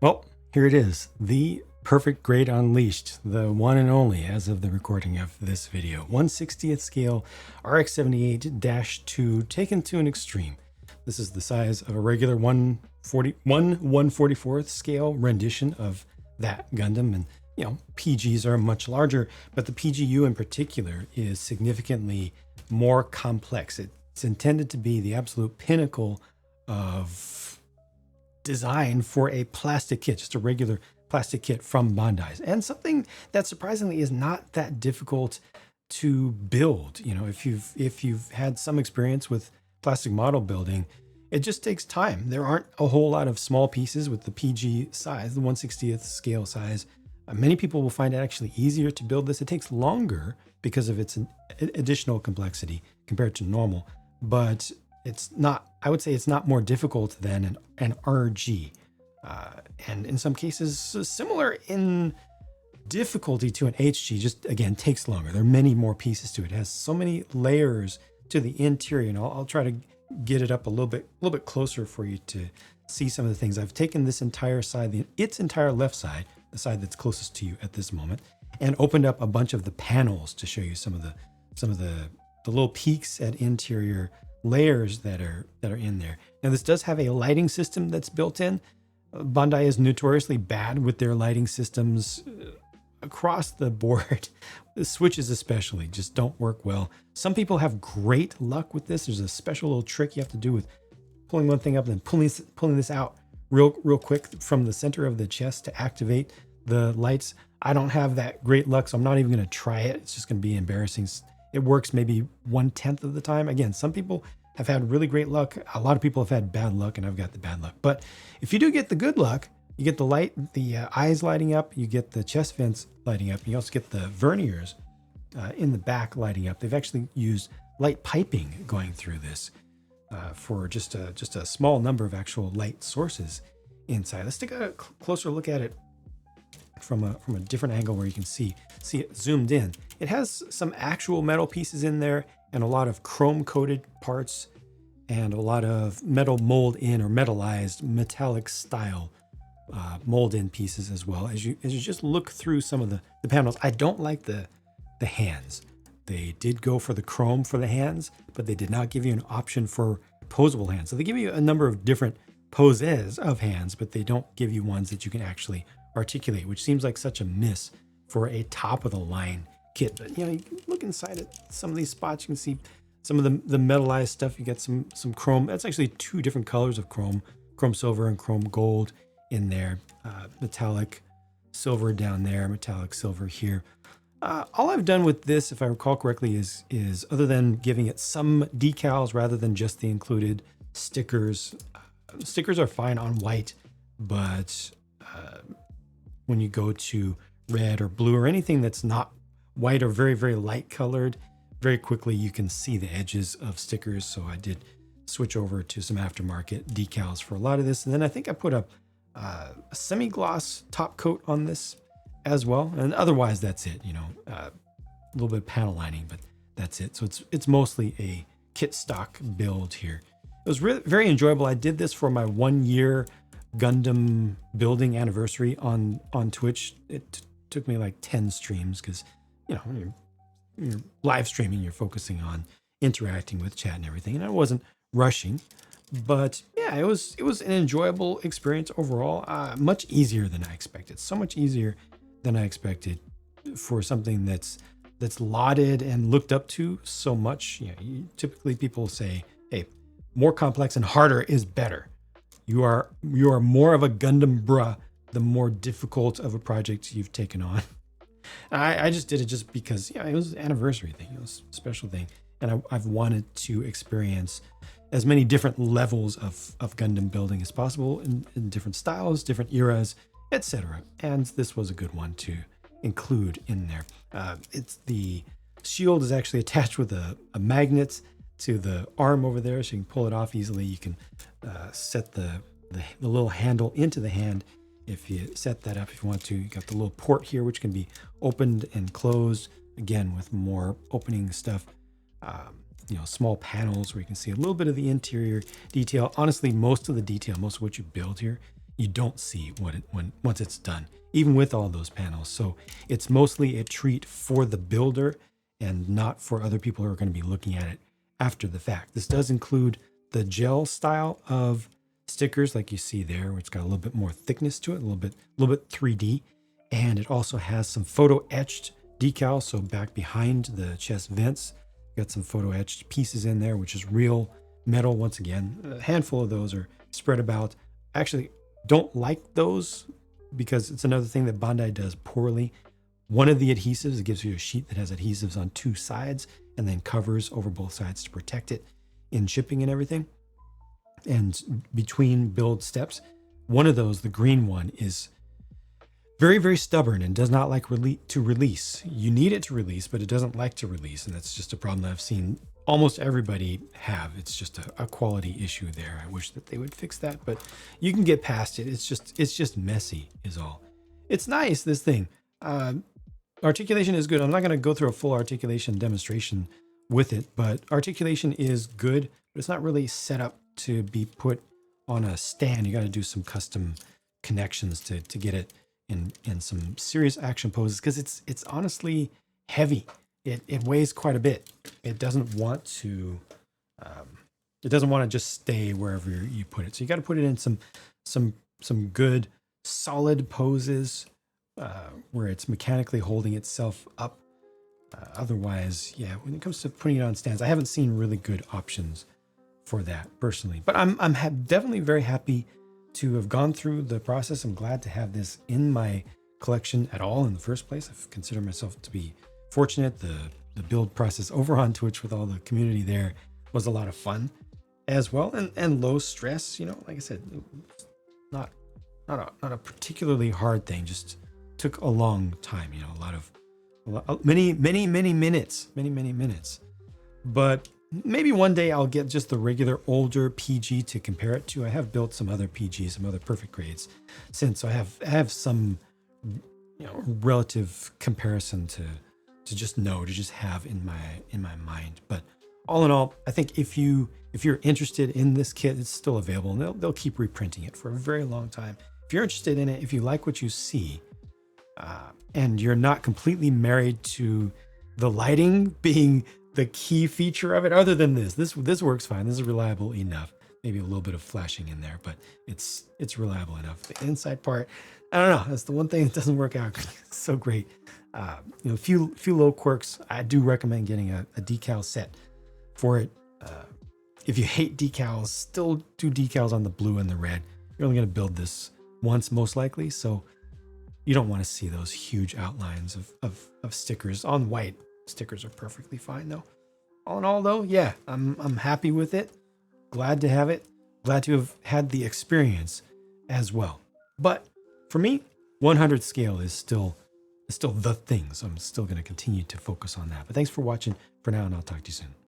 Well, here it is, the perfect grade unleashed, the one and only as of the recording of this video. 1/60th scale RX-78-2 taken to an extreme. This is the size of a regular 1/44th scale rendition of that Gundam, and PGs are much larger, but the PGU in particular is significantly more complex. It's intended to be the absolute pinnacle of design for a plastic kit, just a regular plastic kit from Bandai's, and something that surprisingly is not that difficult to build. If you've had some experience with plastic model building, it just takes time. There aren't a whole lot of small pieces with the PG size, the 1/60th scale size. Many people will find it actually easier to build this. It takes longer because of its additional complexity compared to normal, but it's not, I would say it's not more difficult than an RG. And in some cases, similar in difficulty to an HG, just again, takes longer. There are many more pieces to it. It has so many layers to the interior, and I'll try to get it up a little bit closer for you to see some of the things. I've taken this entire side, its entire left side, the side that's closest to you at this moment, and opened up a bunch of the panels to show you some of the little peaks at interior layers that are in there. Now, this does have a lighting system that's built in. Bandai is notoriously bad with their lighting systems across the board. The switches especially just don't work well. Some people have great luck with this. There's a special little trick you have to do with pulling one thing up and then pulling this out real quick from the center of the chest to activate the lights. I don't have that great luck, so I'm not even going to try it. It's just going to be embarrassing. It works maybe 1/10 of the time. Again, some people have had really great luck. A lot of people have had bad luck, and I've got the bad luck. But if you do get the good luck, you get the eyes lighting up, you get the chest vents lighting up, you also get the verniers in the back lighting up. They've actually used light piping going through this for just a small number of actual light sources inside. Let's take a closer look at it from a different angle where you can see it zoomed in. It has some actual metal pieces in there and a lot of chrome coated parts and a lot of metal mold in or metallized metallic style mold in pieces as well. As you just look through some of the panels, I don't like the hands. They did go for the chrome for the hands, but they did not give you an option for posable hands. So they give you a number of different poses of hands, but they don't give you ones that you can actually articulate, which seems like such a miss for a top of the line kit. But you can look inside at some of these spots. You can see some of the metallized stuff. You get some chrome. That's actually two different colors of chrome silver and chrome gold in there. Metallic silver down there, metallic silver here. All I've done with this, if I recall correctly, is other than giving it some decals rather than just the included stickers. Stickers are fine on white, but when you go to red or blue or anything that's not white or very, very light colored, very quickly you can see the edges of stickers. So I did switch over to some aftermarket decals for a lot of this. And then I think I put a semi-gloss top coat on this as well. And otherwise that's it, a little bit of panel lining, but that's it. So it's mostly a kit stock build here. It was really very enjoyable. I did this for my 1 year Gundam building anniversary on Twitch. It took me like 10 streams because, when you're live streaming, you're focusing on interacting with chat and everything. And I wasn't rushing, but yeah, it was an enjoyable experience overall. Much easier than I expected. So much easier than I expected for something that's lauded and looked up to so much. Typically people say, hey, more complex and harder is better. You are more of a Gundam bruh the more difficult of a project you've taken on. I just did it just because it was an anniversary thing. It was a special thing. And I've wanted to experience as many different levels of Gundam building as possible in different styles, different eras, etc. And this was a good one to include in there. It's the shield is actually attached with a magnet to the arm over there, so you can pull it off easily. You can set the little handle into the hand if you set that up if you want to. You got the little port here, which can be opened and closed, again with more opening stuff. Small panels where you can see a little bit of the interior detail. Honestly, most of the detail, most of what you build here, you don't see once it's done, even with all those panels. So it's mostly a treat for the builder and not for other people who are going to be looking at it after the fact. This does include the gel style of stickers like you see there, which got a little bit more thickness to it, a little bit 3D. And it also has some photo etched decals. So back behind the chest vents, got some photo etched pieces in there, which is real metal. Once again, a handful of those are spread about. Actually, don't like those because it's another thing that Bandai does poorly. One of the adhesives, it gives you a sheet that has adhesives on two sides and then covers over both sides to protect it in shipping and everything. And between build steps, one of those, the green one, is very, very stubborn and does not like to release. You need it to release, but it doesn't like to release. And that's just a problem that I've seen almost everybody have. It's just a quality issue there. I wish that they would fix that, but you can get past it. It's just messy is all. It's nice, this thing. Articulation is good. I'm not going to go through a full articulation demonstration with it, but articulation is good, but it's not really set up to be put on a stand. You got to do some custom connections to get it in some serious action poses, because it's honestly heavy. It weighs quite a bit. It doesn't want to just stay wherever you put it. So you got to put it in some good solid poses where it's mechanically holding itself up. Otherwise, yeah, when it comes to putting it on stands, I haven't seen really good options for that personally. But I'm definitely very happy to have gone through the process. I'm glad to have this in my collection at all in the first place. I've considered myself to be fortunate. The build process over on Twitch with all the community there was a lot of fun as well, and low stress. You know, like I said, not a particularly hard thing. Just took a long time. You know, many minutes. But maybe one day I'll get just the regular older PG to compare it to. I have built some other PGs, some other perfect grades since, so I have some, you know, relative comparison to just have in my mind. But all in all, I think if you're interested in this kit, it's still available, and they'll keep reprinting it for a very long time. If you're interested in it, if you like what you see, and you're not completely married to the lighting being the key feature of it, other than this works fine. This is reliable enough. Maybe a little bit of flashing in there, but it's reliable enough. The inside part, I don't know. That's the one thing that doesn't work out so great. You know, a few little quirks. I do recommend getting a decal set for it. If you hate decals, still do decals on the blue and the red. You're only going to build this once, most likely, so you don't want to see those huge outlines of stickers on white. Stickers are perfectly fine though. All in all though, yeah, I'm happy with it. Glad to have it. Glad to have had the experience as well. But for me, 100 scale is still the thing. So I'm still going to continue to focus on that. But thanks for watching for now, and I'll talk to you soon.